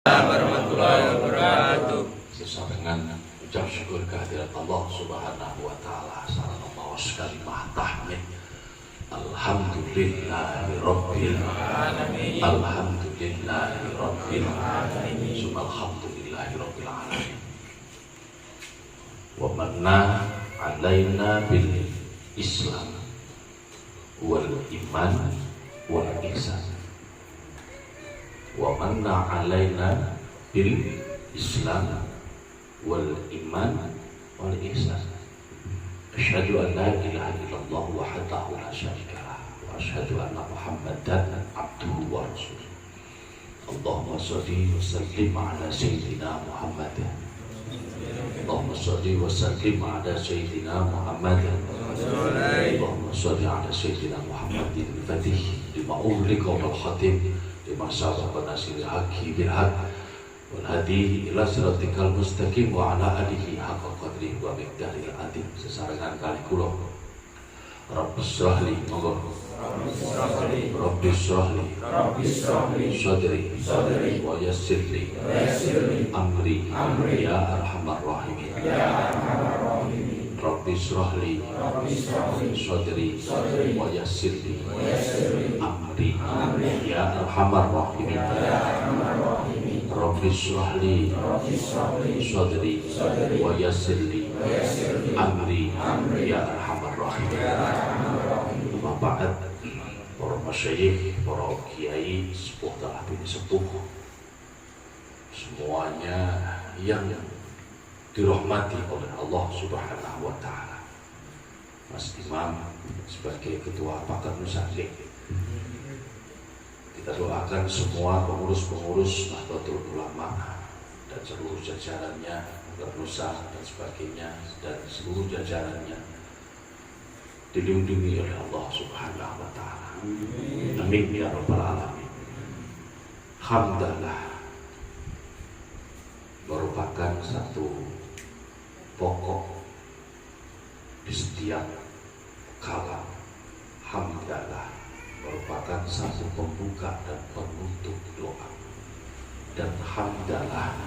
warahmatullahi wabarakatuh. Sesuai dengan ucap syukur kehadirat Allah Subhanahu wa taala sareng maos kalimah tahmid. Alhamdulillahirabbil alamin. Alhamdulillahirabbil alamin. Subhanallahirabbil alamin. Wa manna alaina bil Islam wal iman wal ihsan. Wa manna alaina bil Islam wal iman wal ihsan. Asyhadu an la ilaha illallah wahdahu la syarika lah wa asyhadu anna Muhammadan abduhu wa rasuluh. Allahumma shalli wa sallim ala sayyidina Muhammad. Allahumma shalli wa sallim ala sayyidina Muhammad. Allahumma shalli ala sayyidina Muhammadin fatih lima ughliqa wal khatim lima sabaqa nasiril haqqi bil haqq wal hadi ila siratikal mustaqim wa ala alihi haqqa qadrihi wa miqdaril azim. Sesarengan kali kula Rabbis shrahli Rabbis shrahli sadri wa yassirli amri ya arhamar rahimin. Rabbis shrahli sadri wa yassirli amri ya arhamar rahimin. Rabbis shrahli sadri wa yassirli amri ya arhamar rahimin. Amma ba'd, para masyayikh, para kiai, sepuh telah bini sepuh, semuanya yang dirahmati oleh Allah Subhanahu wa taala. Mas Imam sebagai ketua pakar musalik, kita doakan semua pengurus-pengurus Nahdlatul Ulama dan seluruh jajarannya, Nusa dan sebagainya, dan seluruh jajarannya dilindungi oleh Allah Subhanahu wa taala. Amin ya rabbal alamin. Hamdalah merupakan satu pokok di setiap kalam. Hamdalah merupakan satu pembuka dan penutup doa. Dan hamdalah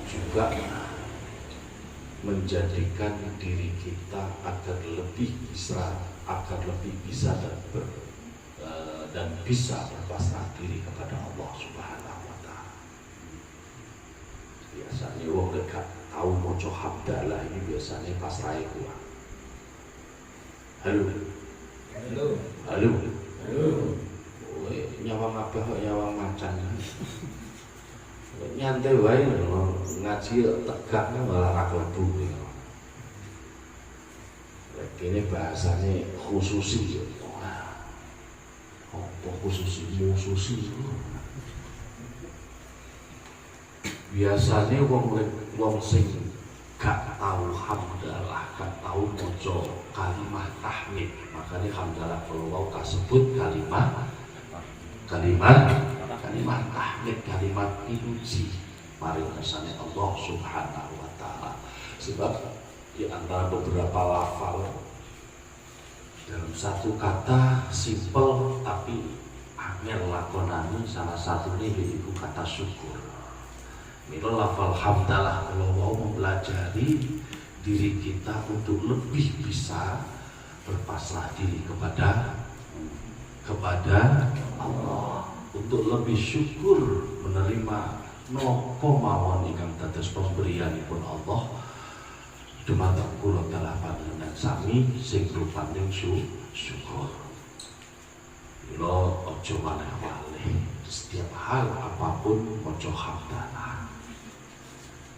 juga menjadikan diri kita agar lebih bisa dan bisa berpasrah diri kepada Allah Subhanahu wa taala. Biasanya wong dekat tahu maca hamdalah ini biasanya pasrah kuat. Halo. Nyawang apa kok nyawang macan. Nyantai wae ngaji tegaknya malah ra klebu. Ini bahasanya khususi. Apa khususi? Biasanya wong sing gak tahu hamdalah, gak tahu maca kalimat tahmid. Makanya hamdalah kalau mau kasebut kalimat tahmid, kalimat puji maring kersane Allah Subhanahu wa taala. Sebab di antara beberapa lafal dalam satu kata simpel tapi angel lakonane, salah satunya yaitu kata syukur. Mila lafal hamdalah kalau mau mempelajari diri kita untuk lebih bisa berpasrah diri kepada Allah, untuk lebih syukur menerima nopo mawon ingkang dados pemberianipun Allah. Dumateng kula dalah panjenengan sami sing rupaning syukur. Mila aja malih-malih setiap hal apapun maca hamdalah.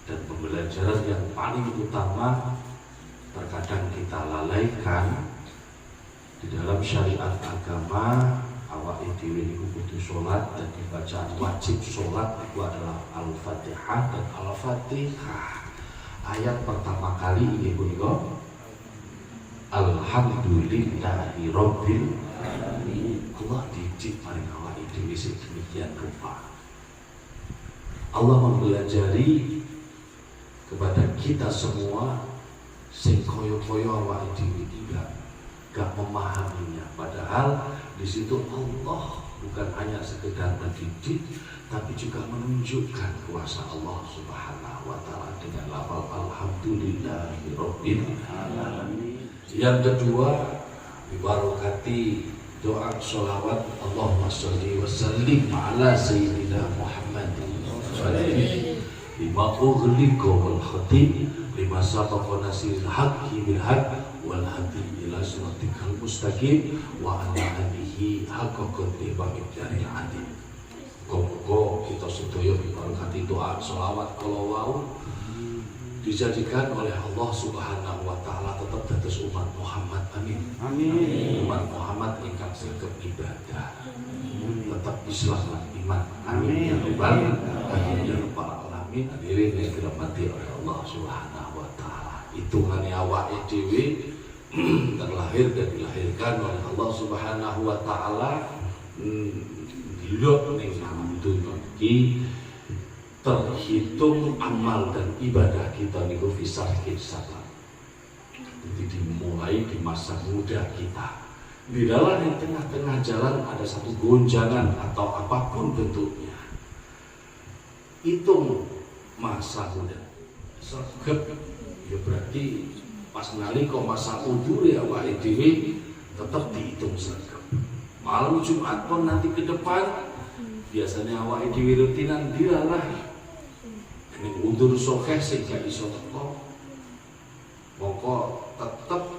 Dan pembelajaran yang paling utama terkadang kita lalaikan di dalam syariat agama. Awak dhewe niku kudu salat, dan bacaan wajib salat itu adalah Al-Fatihah dan Al-Fatihah. Ayat pertama kali ini punika Alhamdulillahirabbil alamin. Allah didik maring awak dhewe sedemikian rupa. Allah mempelajari kepada kita semua sing koyo-koyo awak dhewe gak memahaminya, padahal di situ Allah bukan hanya sekedar mendidik, tapi juga menunjukkan kuasa Allah Subhanahu wa Ta'ala dengan lafal alhamdulillahirabbil alamin. Yang kedua, bibarokati doa sholawat Allahumma sholli wa sallim ala sayyidina Muhammadin lima ughliqa wal khatib lima sabaqa nasiril haqqi bil haqq wal hadi ila siratikal mustaqim wa ala alihi haqqa qadri wa miqdaril adil. Muga kita sedaya diberkati doa sholawat kalau wau dijadikan oleh Allah Subhanahu wa Ta'ala tetap dados umat Muhammad. Amin. Amin. Umat Muhammad ingkang sregep ibadah, tetap Islam lan iman. Amin. Ya rabbal alamin. Ya rabbal alamin. Hadirin yang dirahmati oleh Allah Subhanahu wa Ta'ala. Hitungane awake dhewe terlahir dan dilahirkan oleh Allah Subhanahu wa Ta'ala hidup ning dunya iki terhitung amal dan ibadah kita niku fisar kisah. Jadi dimulai di masa muda kita. Di dalam yang tengah-tengah jalan ada satu gonjangan atau apapun bentuknya. Hitung masa muda. Sregep ya berarti pas nalika masa umure awake dhewe tetap dihitung sregep. Malam Jumat pun nanti ke depan biasanya awake dhewe rutinan dilalah ini undur sokeh sehingga iso teko, mongko tetap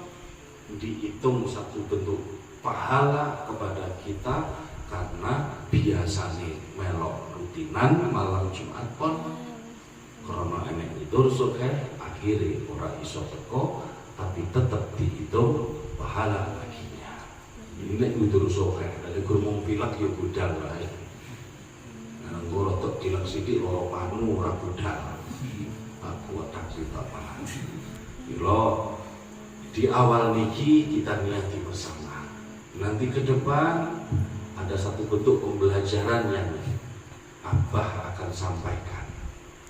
dihitung satu bentuk pahala kepada kita karena biasanya melok rutinan malam Jumat pun karena enek undur sokeh akhirnya orang iso teko tapi tetap dihitung pahala baginya. Ini nek undur sokeh dari gurmung pilak ya budal wae. Gue rotok kilang sidik loro panu ora budal. Aku tak cerita paham. Bilo di awal niki kita niati bersama. Nanti ke depan ada satu bentuk pembelajaran yang Abah akan sampaikan.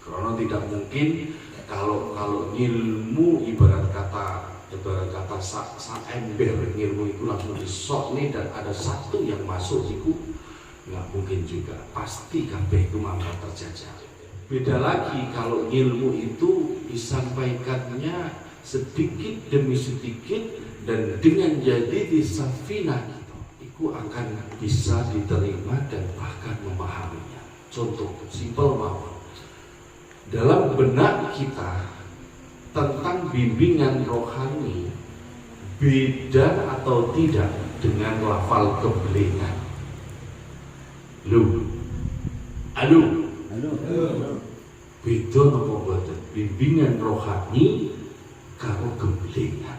Karena tidak mungkin kalau ilmu ibarat kata sak ember ilmu itu langsung disok nih dan ada satu yang masuk itu nggak mungkin juga, pasti kabeh itu mampu terjajah. Beda lagi kalau ilmu itu disampaikannya sedikit demi sedikit dan dengan jadi di safina kita, itu akan bisa diterima dan bahkan memahaminya. Contoh simpel mawon, dalam benak kita tentang bimbingan rohani beda atau tidak dengan lafal kebelingan. Aduh. Beda napa boten bimbingan rohani karo gembelengan.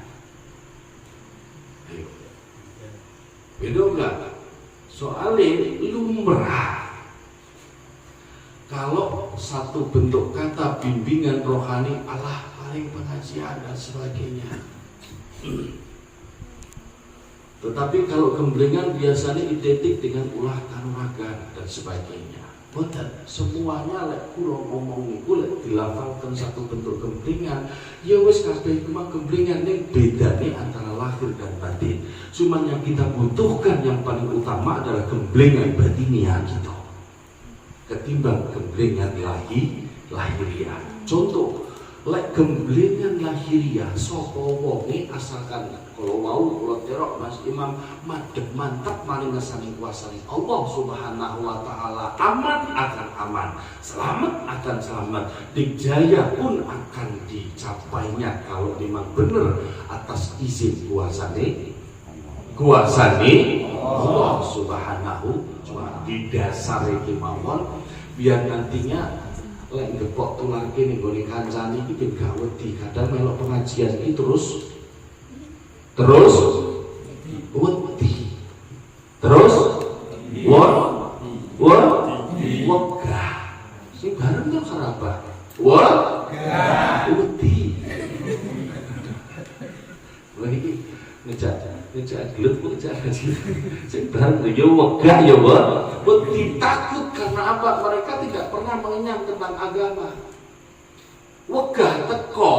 Ayo. Beda enggak? Soalnya lumrah. Kalau satu bentuk kata bimbingan rohani Allah paling pengajian dan sebagainya. Tetapi kalau gemblengan biasanya identik dengan ulah kanuragan dan sebagainya. Boten, semuanya lek kula ngomong niku lek dilafalkan satu bentuk gemblengan, ya wis kabeh iku mah gemblengan ning bedane antara lahir dan batin. Cuman yang kita butuhkan yang paling utama adalah gemblengan batiniah kita. Ketimbang gemblengan lahiriah. Contoh, lek gemblengan lahiriah sapa wonge asalkan kalau mau kula terok Mas Imam madhep mantap maling ngesani kuasane Allah Subhanahu wa Ta'ala, aman akan aman, selamat akan selamat, dijaya pun akan dicapainya kalau memang benar atas izin kuasane Allah Subhanahu wa Ta'ala. Di dasar iki mawon biar nantinya lek depok tulangke ning gone kancane iki ben gak wedi, kadang melok pengajian iki terus wedi. Terus wegah. Sing bareng yo sarabah. Wedi. Lha iki ngejak gelut kok ngejak sing bareng yo wegah yo wedi, takut karena apa? Mereka tidak pernah mengenyam tentang agama. wegah teko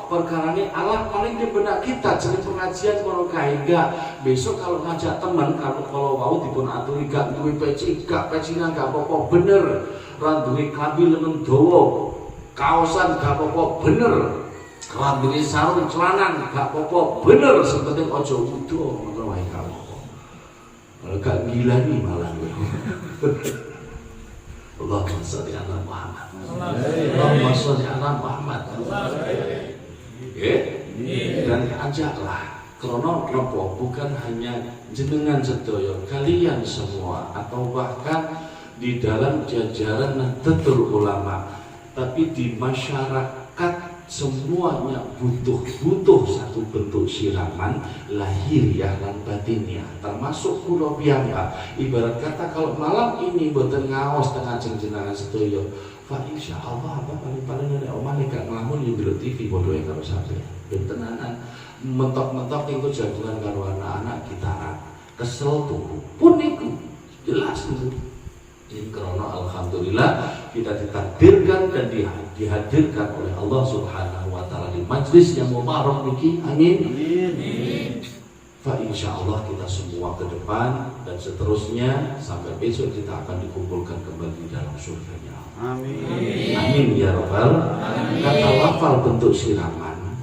perkarane Allah paling di benak kita jadi pengajian kono kae enggak. Besok kalau ngajak teman kalau mau dipun aturi gak duwe peci, gak pecinan gak apa-apa bener. Ra duwe klambi lengan dawa, kaosan gak apa-apa bener. Rambine sarung celanan gak apa-apa bener, sepenting aja wudu ngono wae gak apa-apa. Gak gila nih malah gue. Allahumma sholli ala Muhammad. Allahumma sholli ala Muhammad. Dan ajaklah krono nopo bukan hanya jenengan sedaya, kalian semua atau bahkan di dalam jajaran Nahdlatul Ulama, tapi di masyarakat semuanya butuh satu bentuk siraman lahiriah dan batiniah, termasuk kula piyambak. Ibarat kata kalau malam ini boten ngaos tengah jenengan sedaya, fa insyaallah apa paling nek omah nek gak nglamun yo ndelok TV bodohe karo sampeyan. Ben tenanan mentok-mentok niku jagungan karo anak-anak gitaran. Kesel tuh pun niku jelas niku. Ini karena alhamdulillah kita ditakdirkan dan dihadirkan oleh Allah Subhanahu wa taala di majlis yang mubarak niki. Amin. Fa insyaallah kita semua ke depan dan seterusnya sampai besok kita akan dikumpulkan kembali dalam surganya. Amin. Amin ya rabbal alamin. Kata lafal bentuk siraman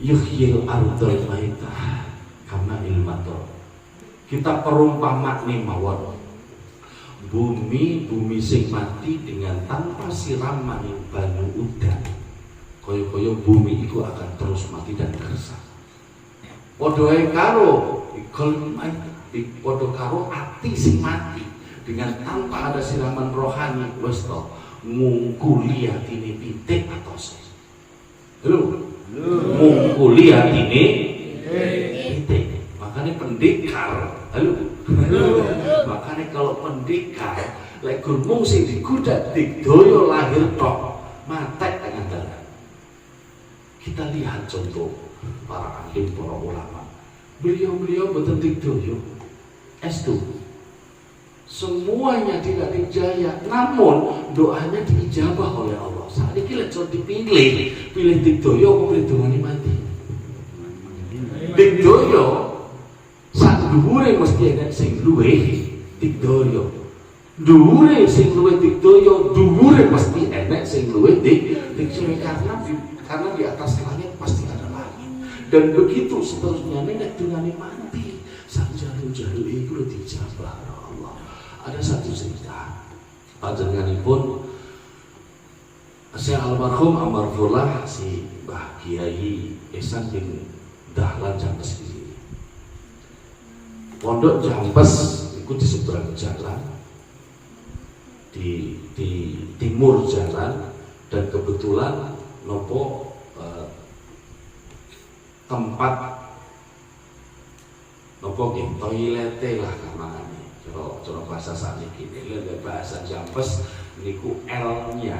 yuhyil ardal maitah kama ilmator. Kita perumpamaan mawon bumi sing mati dengan tanpa siraman banyu udan, koyo bumi itu akan terus mati dan gersang. Podoe karo podo karo ati sing mati dengan tanpa ada siraman rohani wis to ngungkuli atine pitik atos. Lho, ngungkuli atine pitik. Makanya pendekar, makanya kalau pendekar, lek gurmung sing digudak digdoyo lahir tok, matek dengan darah. Kita lihat contoh para alim, para ulama. Beliau betul digdoyo, estu. Semuanya tidak dijaya, namun doanya diijabah oleh Allah. Saat ini lek pilih digdoyo apa pilih dongane mati? Digdoyo sak dhuwure mesti enek sing luwih digdoyo. Dhuwure sing luwih digdoyo, dhuwure mesti enek sing luwih digdoyo karena di atas langit pasti ada langit. Dan begitu seterusnya nek dungane mati, sak jalu-jalu iku dijabah Allah. Ada satu cerita panjenenganipun Syekh almarhum Amarfullah si Mbah Kiai Ihsan bin Dahlan Jambes iki. Pondok Jambes itu di seberang jalan, di timur jalan, dan kebetulan nopo tempat nopo toilete lah kamane. Cara bahasa sakniki ini bahasa Jambes niku L-nya.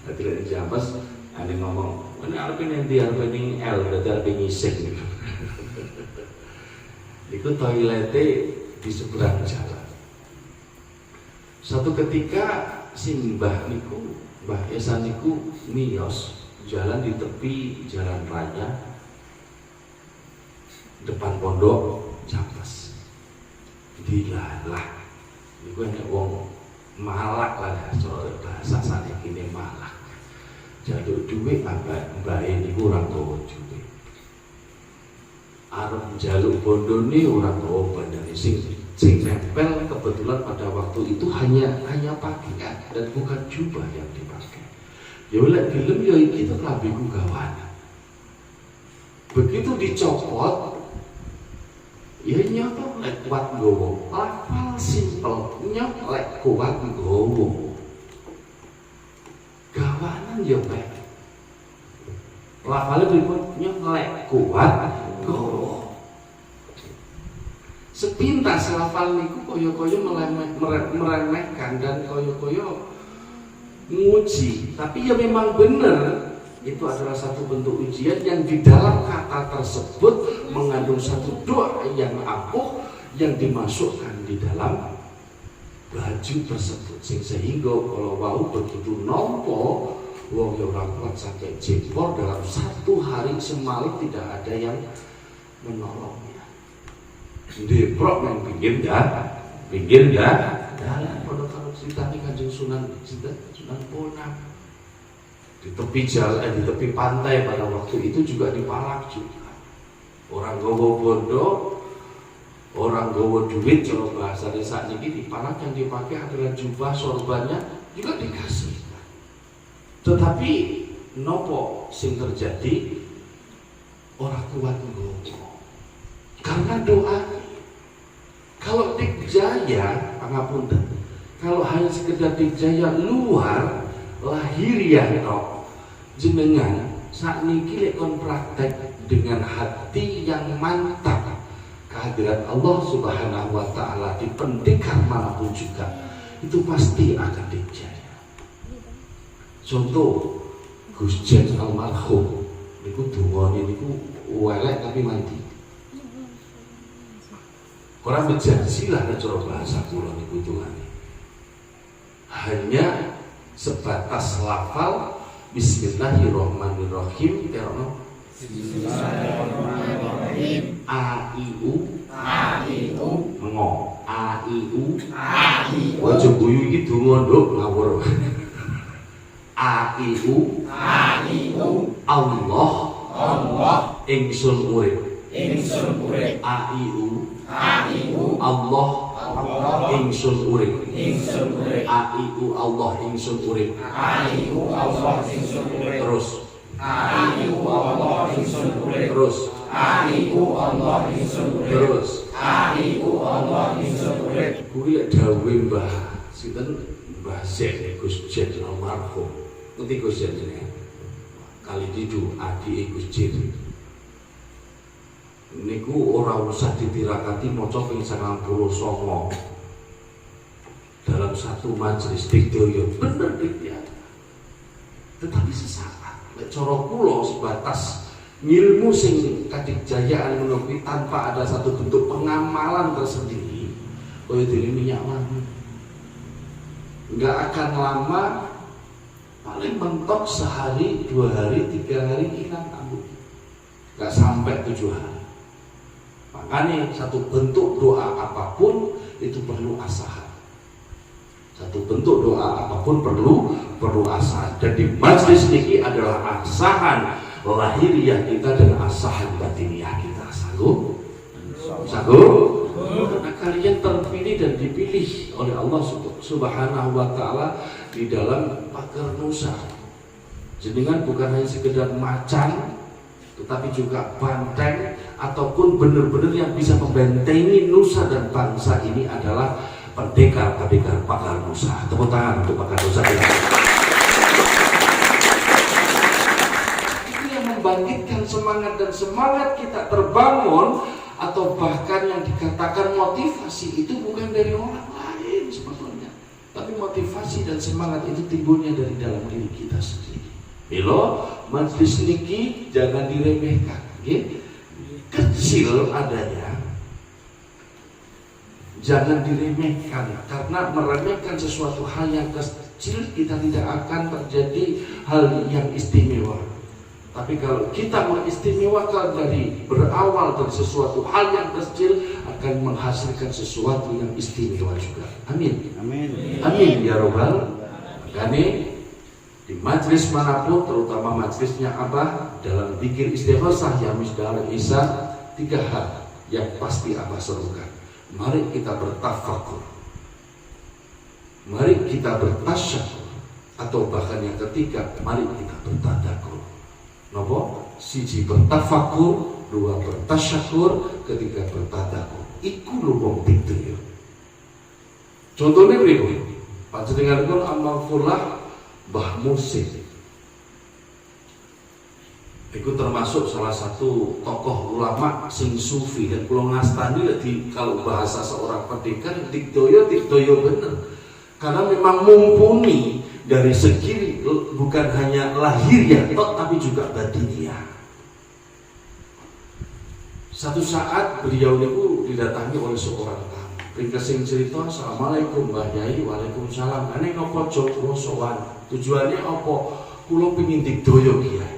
Dadi lek Jambes ane ngomong, "Ini arep nanti arep ning L, berarti arep ngising." Itu toiletnya di seberang jalan. Satu ketika si Mbah Ihsan niku miyos jalan di tepi jalan raya depan pondok Jambes. Dilalah niku enek wong malak lah cara bahasa saniki ne malak. Jaluk dhuwit mbake niku ora gawa dhuwit. Arep njaluk bondone ora gawa bandane sing nempel kebetulan pada waktu itu hanya pakaian dan bukan jubah yang dipakai. Ya lek film ya iki to klambiku gawana. Begitu dicopot ya nyoto lek kuat nggawa. Lafal simpel nyok lek kuat nggawa. Gawanan ya mek. Lafale pripun nyok lek kuat nggawa. Sepintas lafal niku kaya-kaya meremehkan dan kaya-kaya nguji, tapi ya memang benar itu adalah satu bentuk ujian yang di dalam kata tersebut mengandung satu doa yang ampuh yang dimasukkan di dalam baju tersebut sehingga kalau mau begitu nompo wong ya orang kuat sampai jebol dalam 1 hari semalam tidak ada yang menolongnya. Deprok yang pinggir dah. Pada kalau ceritanya Kanjeng Sunan Bonang di tepi jalan, di tepi pantai pada waktu itu juga dipalak juga. Orang gowo bondo, orang gowo duit, kalau bahasa desa ini dipalak, yang dipakai adalah jubah sorbannya juga dikasih. Tetapi nopo sing terjadi orang kuat gowo karena doa. Kalau dikjaya, pangapunten, kalau hanya sekedar dikjaya luar lahiriah no, jenengan saat niki lek kon praktek dengan hati yang mantap kehadiran Allah Subhanahu wa taala di pendekar manapun juga itu pasti akan dikjaya. Contoh Gus Jen almarhum niku dungane niku welek tapi mati. Orang berjanjilah cara bahasa kula niku hitungane. Hanya sebatas lafal Bismillahirrahmanirrahim terno Bismillahirrahmanirrahim a i u mengo a i u aja guyu iki donga nduk ngawur a i u Allah ingsun urip a i u Allah ingsun urip a i u Allah ingsun urip terus a i u Allah ingsun urip terus a i u Allah ingsun urip terus a i u Allah ingsun urip kuwi lek dawuhe Mbah sinten Mbah Zen Gus Jen almarhum ngerti Gus Jen jenenge kali didu adike Gus Jen niku ora usah ditirakati maca ping 99 dalam satu majelis dikdoyo bener dikya. Tetapi sesaat lek cara kula sebatas ilmu sing kadikjayaan menawi tanpa ada satu bentuk pengamalan tersendiri kaya dene minyak wangi enggak akan lama, paling mentok sehari, 2 hari, 3 hari hilang rambut, enggak sampai 7 hari. Makanya satu bentuk doa apapun itu perlu asahan. Satu bentuk doa apapun perlu asahan. Dan di majlis niki adalah asahan lahiriah kita dan asahan batiniah kita. Sanggup? Karena kalian terpilih dan dipilih oleh Allah Subhanahu wa taala di dalam pagar nusa. Jenengan bukan hanya sekedar macan, tetapi juga banteng ataupun benar-benar yang bisa membentengi nusa dan bangsa ini adalah pendekar-pendekar pagar nusa. Tepuk tangan untuk pagar nusa. Itu yang membangkitkan semangat, dan semangat kita terbangun atau bahkan yang dikatakan motivasi itu bukan dari orang lain sebetulnya, tapi motivasi dan semangat itu timbulnya dari dalam diri kita sendiri. Bilo majlis niki jangan diremehkan, okay? Kecil adanya, jangan diremehkan, karena meremehkan sesuatu hal yang kecil kita tidak akan terjadi hal yang istimewa. Tapi kalau kita mengistimewakan dari berawal dari sesuatu hal yang kecil akan menghasilkan sesuatu yang istimewa juga. Amin. Amin. Amin ya robbal. Makanya di majlis manapun, terutama majlisnya Abah, dalam zikir istighatsah ya misdal Isa, 3 hal yang pasti Abah serukan. Mari kita bertafakur, mari kita bertasyakur, atau bahkan yang ketiga, mari kita bertadakur. Nopo? Siji bertafakur, 2 bertasyakur, ketiga bertadakur. Iku lho wong pinter. Contohnya pripun? Panjenenganipun Al-Maghfurlah Mbah Musin, itu termasuk salah satu tokoh ulama sing sufi, dan kula ngastani kalau bahasa seorang pendekar dikdoyo bener, karena memang mumpuni dari segi bukan hanya lahiriah tapi juga batiniah. Satu saat beliau itu didatangi oleh seorang tamu. Ringkasing cerita, assalamualaikum Mbah Yai, waalaikumsalam. Ane ngopo jog sowan? Tujuannya apa? kula pengin digdaya kiai.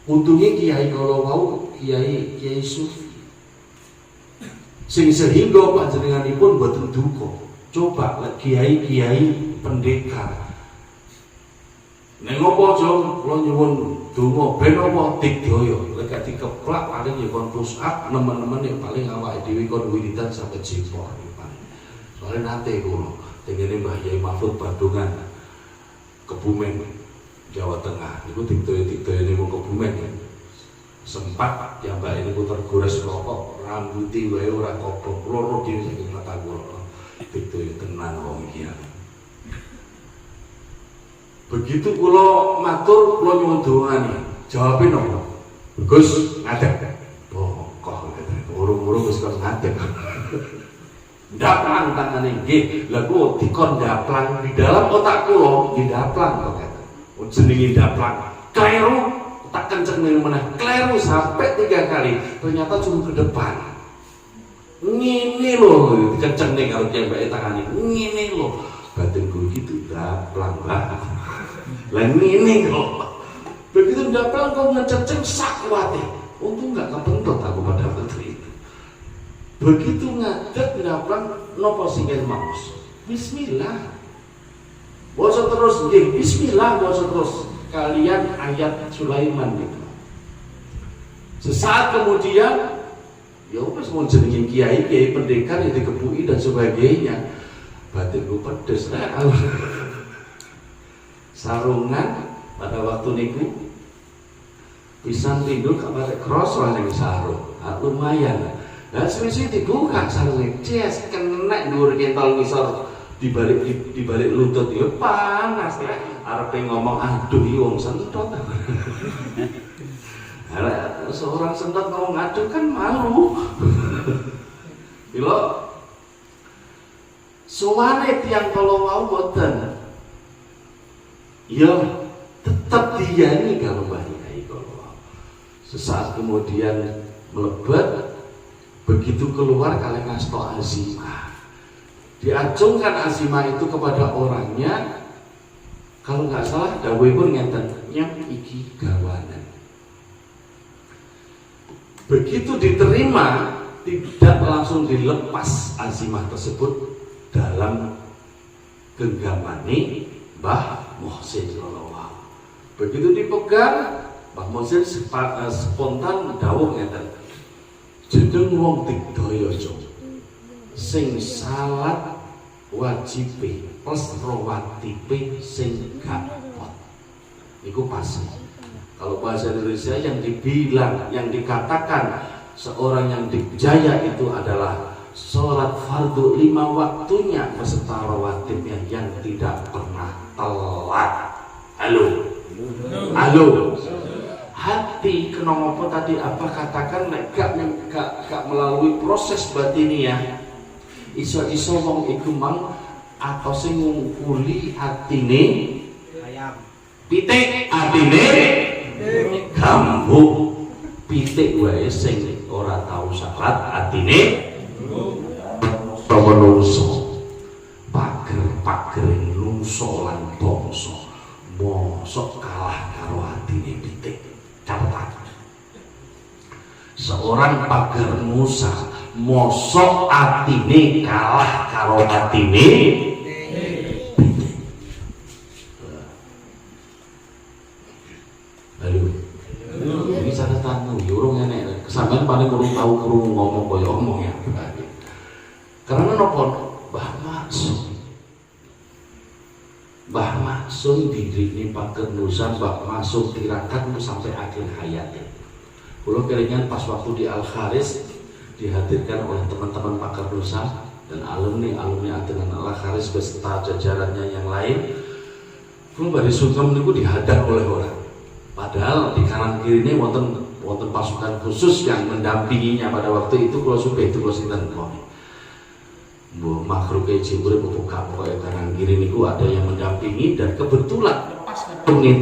Untungnya kiai kalau mau kiai sufi. Sing sehingga panjenenganipun boten duka. Coba kiai pendekar. Nek ngopo aja kula nyuwun donga ben apa digdaya. Lek dikeplak paling ya kon push up nemen-nemen yang paling awake dhewe kon wiridan sampe jempol. Soalnya nate kula tengene Mbah Yai Mahfud Bandungan Kebumen Jawa Tengah niku digdaya niku Kebumen ya. Sempat yang mbak ini tergores rokok rambuti wae ora kopong loro dhewe saking mata kula digdaya tenan wong iki. Begitu kula matur kula nyuwun dongane jawabe nopo Gus ngadeg pokok urung-urung Gus kok ngadeg ndaplang tangane nggih lha kula dikon ndaplang di dalam otak kula nggih ndaplang kok jenenge ndaplang kleru tak kenceng meneh kleru sampai 3 kali ternyata cuma ke depan ngene lho dikenceng ning karo jembake tangane ngene lho batin guru gitu ndaplang lah ngene kok begitu ndaplang kok ngeceng sak kuate untung gak kepentot aku pada waktu itu begitu ngadeg ndaplang nopo singkel maus bismillah waca terus nggih bismillah waca terus kalian ayat Sulaiman itu. Sesaat kemudian ya wis mun jenenge kiai pendekar yang dikepui dan sebagainya. Batinku pedes sarungan pada waktu niku pisan tidur kabar cross ning sarung. Lumayan. Lah sewise dibuka sarungnya cies kena dhuwur kentol ngisor di balik lutut ya panas ya arepe ngomong aduh iki wong sentot. Seorang sentot ngomong aduh kan malu. Bila suwane tiang kalau mau boten ya tetap diani kalau bahayai kalau sesaat kemudian melebat begitu keluar kalian ngasto azimah diacungkan azimah itu kepada orangnya kalau nggak salah dawuh pun ngeten nyam iki gawanan begitu diterima tidak langsung dilepas azimah tersebut dalam genggamane Mbah Muhsin Lolowa begitu dipegang Mbah Muhsin spontan dawuh ngeten jeneng wong digdaya sing salat wajibe plus rawatibe sing gak pot iku pas. Kalau bahasa Indonesia yang dibilang yang dikatakan seorang yang dijaya itu adalah sholat fardu 5 waktunya beserta rawatibnya yang tidak pernah telat. Halo hati kena ngopo tadi apa katakan nek gak melalui proses batiniah iso-iso wong iku mang atau sing ngungkuli atine ayam pitik atine gambuk pitik wae sing ora tau salat atine menungso pager nungso lan bangsa mosok kalah karo atine pitik catat seorang pager Musa mosok atine kalah karo atine Halo. Ini catatanmu, urung enek. Kesampean paling urung tahu kurung ngomong kaya omong ya. Karena nopo Mbah Maksum didikne pager Musa Mbah Maksum tirakat sampai akhir hayatnya. Kulo kelingan pas waktu di Al-Kharis dihadirkan oleh teman-teman pakar dosa dan alumni dengan Al-Kharis beserta jajarannya yang lain. Kulo bari sungkem niku dihadang oleh orang. Padahal di kanan kiri ini wonten pasukan khusus yang mendampinginya pada waktu itu. Kulo supe itu kulo sinten kok. Mbok makhluk jimbure buka pokoke kanan kiri niku ada yang mendampingi dan kebetulan pas ngetungin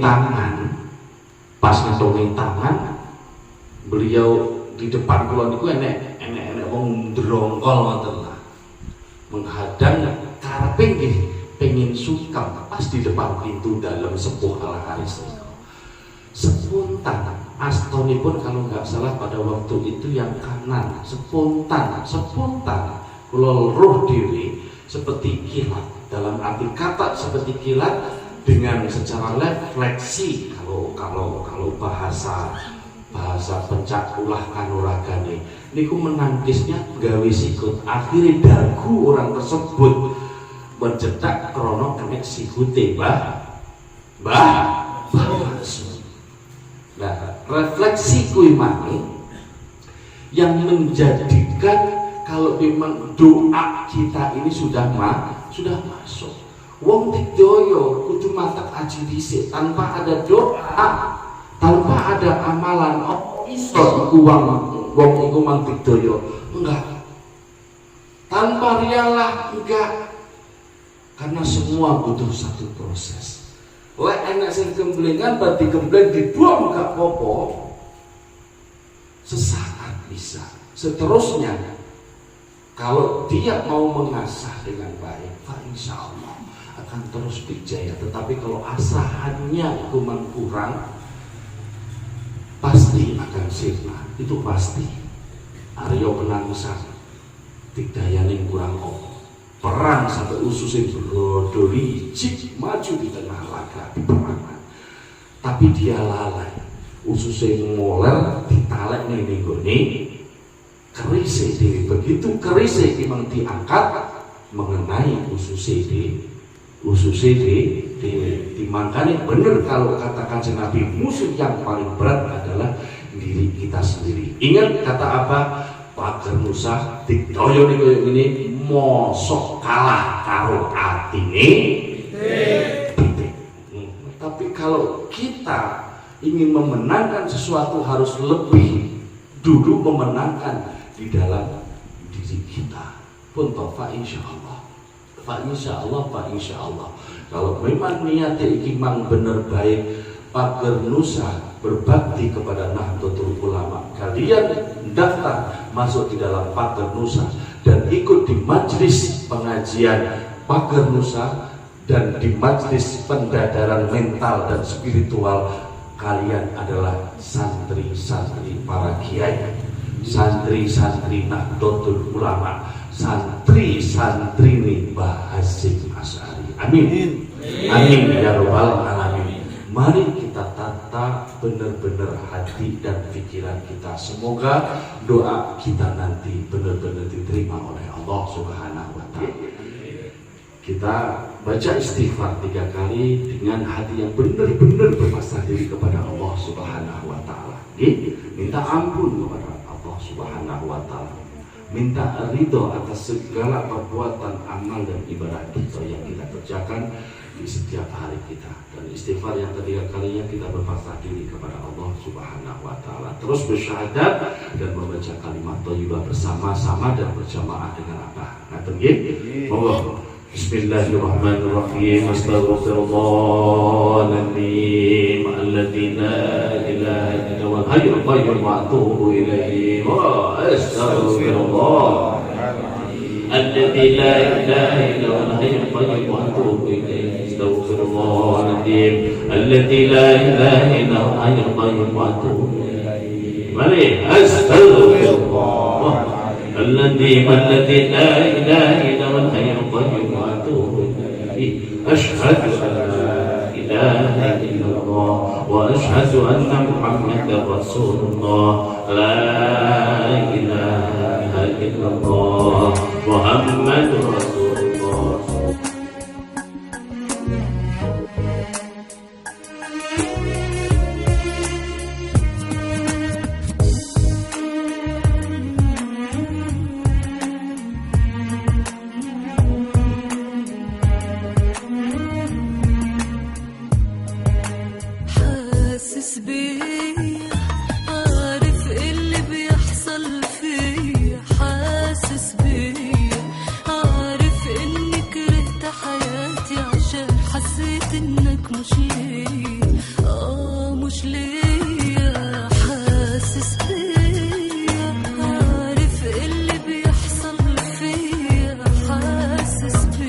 tangan beliau di depan kula niku enek wong ndrongkol ngoten lah menghadang karepe nggih pengen sukam pas di depan pintu dalam sepuh Al-Haris. Spontan, astonipun kalau nggak salah pada waktu itu yang kanan, spontan, kalau roh diri seperti kilat, dalam arti kata seperti kilat dengan secara refleksi. Kalau bahasa pencakulah kanuragane niku menangisnya gawe sikut, akhirnya dagu orang tersebut mencetak krono kenek sikute bah. Nah, refleksi kuimani yang menjadikan kalau memang doa kita ini sudah masuk. Wong Tidaya kudu matak aji dhisik, tanpa ada doa, tanpa ada amalan iso iku wong iku mang Tidaya. Enggak. Tanpa rialah enggak. Karena semua butuh satu proses. Lek enak sing gemblengan berarti gembleng dibuang gak apa-apa. Sesaat bisa. Seterusnya kalau dia mau mengasah dengan baik, insya Allah akan terus berjaya. Tetapi kalau asahannya kuman kurang, pasti akan sirna. Itu pasti. Aryo penangsan digdayaning kurang apa. Perang sampai ususnya brodoli cik maju di tengah laga di perangan, tapi dia lalai. Ususnya ngoler ditalek nih goni kerisnya dewi. Begitu kerisnya memang diangkat mengenai ususnya dewi. Makanya benar kalau katakan Nabi, musuh yang paling berat adalah diri kita sendiri. Ingat kata apa? Pager Nusa Tidaya nih kayak gini, mosok kalah karo atine titik. Tapi kalau kita ingin memenangkan sesuatu harus lebih dulu memenangkan di dalam diri kita. Pun fa insyaallah. Kalau memang niatnya iki mang bener baik, Pager Nusa berbakti kepada Nahdlatul Ulama, kalian daftar masuk di dalam Pager Nusa dan ikut di majelis pengajian Pager Nusa dan di majelis pendadaran mental dan spiritual. Kalian adalah santri-santri para kiai, santri-santri Nahdlatul Ulama, santri-santri Mbah Hasyim Asy'ari. Amin. Amin ya rabbal alamin. Mari kita tata benar-benar hati dan pikiran kita. Semoga doa kita nanti benar-benar diterima oleh Allah Subhanahu wa Ta'ala. Kita baca istighfar 3 kali dengan hati yang benar-benar berpasrah diri kepada Allah Subhanahu wa Ta'ala. Minta ampun kepada Allah Subhanahu wa Ta'ala. Minta ridho atas segala perbuatan amal dan ibadah kita yang kita kerjakan di setiap hari kita. Dan istighfar yang ketiga kalinya kita berpasrah diri kepada Allah Subhanahu wa Ta'ala. Terus bersyahadat dan membaca kalimat thayyibah bersama-sama dan berjamaah dengan apa? Ngaten nggih? Monggo. Bismillahirrahmanirrahim. Astaghfirullahaladzim alladzi la ilaha illa huwal hayyul qayyum wa atubu ilaihi. Astaghfirullah alladzi la ilaha illa huwal hayyul qayyum wa atubu ilaihi. Astaghfirullahaladzim alladzi la ilaha illa huwal hayyul qayyum wa atubu ilaihi. Mari astaghfirullah الذي لا إله إلا هو الحي القيوم وأتوب إليه. أشهد أن لا إله إلا الله وأشهد أن محمدا رسول الله. لا إله إلا الله محمد رسول الله. حسيت انك مشيت